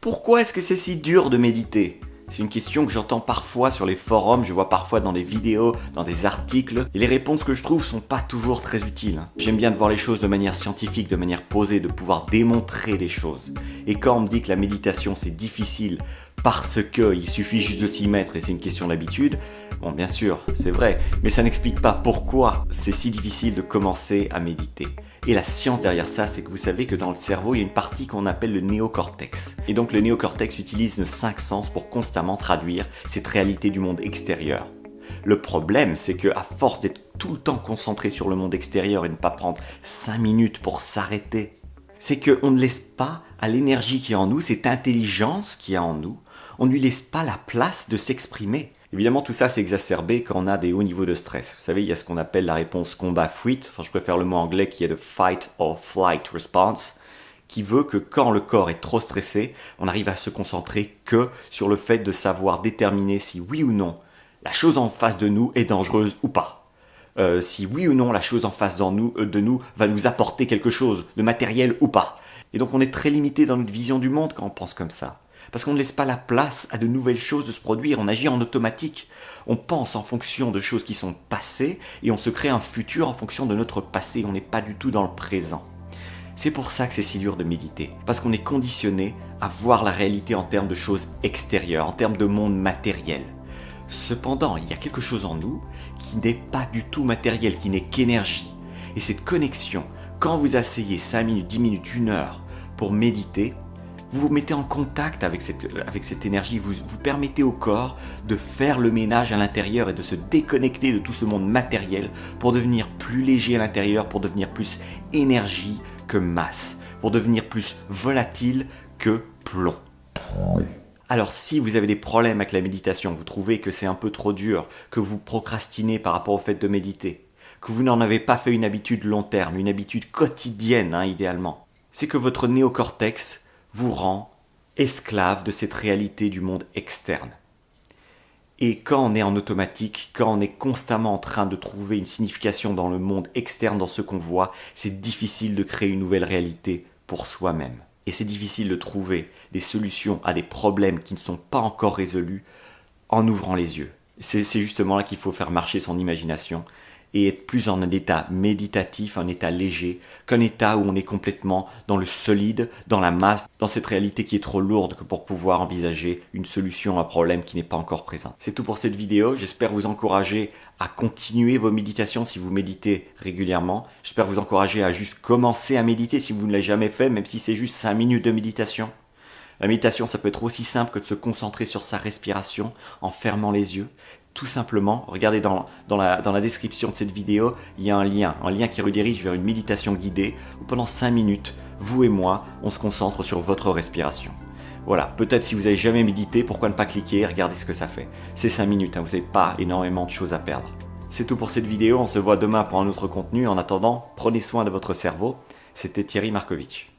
Pourquoi est-ce que c'est si dur de méditer? C'est une question que j'entends parfois sur les forums, je vois parfois dans des vidéos, dans des articles, et les réponses que je trouve sont pas toujours très utiles. J'aime bien de voir les choses de manière scientifique, de manière posée, de pouvoir démontrer des choses. Et quand on me dit que la méditation c'est difficile parce qu'il suffit juste de s'y mettre et c'est une question d'habitude, bon bien sûr, c'est vrai, mais ça n'explique pas pourquoi c'est si difficile de commencer à méditer. Et la science derrière ça, c'est que vous savez que dans le cerveau, il y a une partie qu'on appelle le néocortex. Et donc le néocortex utilise nos 5 sens pour constamment traduire cette réalité du monde extérieur. Le problème, c'est que à force d'être tout le temps concentré sur le monde extérieur et ne pas prendre 5 minutes pour s'arrêter, c'est qu'on ne laisse pas à l'énergie qui est en nous, cette intelligence qui est en nous, on ne lui laisse pas la place de s'exprimer. Évidemment, tout ça c'est exacerbé quand on a des hauts niveaux de stress. Vous savez, il y a ce qu'on appelle la réponse combat-fuite, enfin je préfère le mot anglais qui est de fight or flight response, qui veut que quand le corps est trop stressé, on arrive à se concentrer que sur le fait de savoir déterminer si oui ou non la chose en face de nous est dangereuse ou pas. Si oui ou non la chose en face de nous va nous apporter quelque chose de matériel ou pas. Et donc on est très limité dans notre vision du monde quand on pense comme ça. Parce qu'on ne laisse pas la place à de nouvelles choses de se produire, on agit en automatique. On pense en fonction de choses qui sont passées et on se crée un futur en fonction de notre passé, on n'est pas du tout dans le présent. C'est pour ça que c'est si dur de méditer, parce qu'on est conditionné à voir la réalité en termes de choses extérieures, en termes de monde matériel. Cependant, il y a quelque chose en nous qui n'est pas du tout matériel, qui n'est qu'énergie. Et cette connexion, quand vous asseyez 5 minutes, 10 minutes, 1 heure pour méditer, vous vous mettez en contact avec cette énergie, vous permettez au corps de faire le ménage à l'intérieur et de se déconnecter de tout ce monde matériel pour devenir plus léger à l'intérieur, pour devenir plus énergie que masse, pour devenir plus volatile que plomb. Alors si vous avez des problèmes avec la méditation, vous trouvez que c'est un peu trop dur, que vous procrastinez par rapport au fait de méditer, que vous n'en avez pas fait une habitude long terme, une habitude quotidienne idéalement, c'est que votre néocortex vous rend esclave de cette réalité du monde externe. Et quand on est en automatique, quand on est constamment en train de trouver une signification dans le monde externe, dans ce qu'on voit, c'est difficile de créer une nouvelle réalité pour soi-même. Et c'est difficile de trouver des solutions à des problèmes qui ne sont pas encore résolus en ouvrant les yeux. C'est justement là qu'il faut faire marcher son imagination et être plus en un état méditatif, un état léger, qu'un état où on est complètement dans le solide, dans la masse, dans cette réalité qui est trop lourde que pour pouvoir envisager une solution à un problème qui n'est pas encore présent. C'est tout pour cette vidéo, j'espère vous encourager à continuer vos méditations si vous méditez régulièrement. J'espère vous encourager à juste commencer à méditer si vous ne l'avez jamais fait, même si c'est juste 5 minutes de méditation. La méditation, ça peut être aussi simple que de se concentrer sur sa respiration en fermant les yeux. Tout simplement, regardez dans la description de cette vidéo, il y a un lien qui redirige vers une méditation guidée où pendant 5 minutes, vous et moi, on se concentre sur votre respiration. Voilà, peut-être si vous n'avez jamais médité, pourquoi ne pas cliquer et regarder ce que ça fait. C'est 5 minutes, vous n'avez pas énormément de choses à perdre. C'est tout pour cette vidéo, on se voit demain pour un autre contenu. En attendant, prenez soin de votre cerveau. C'était Thierry Markovitch.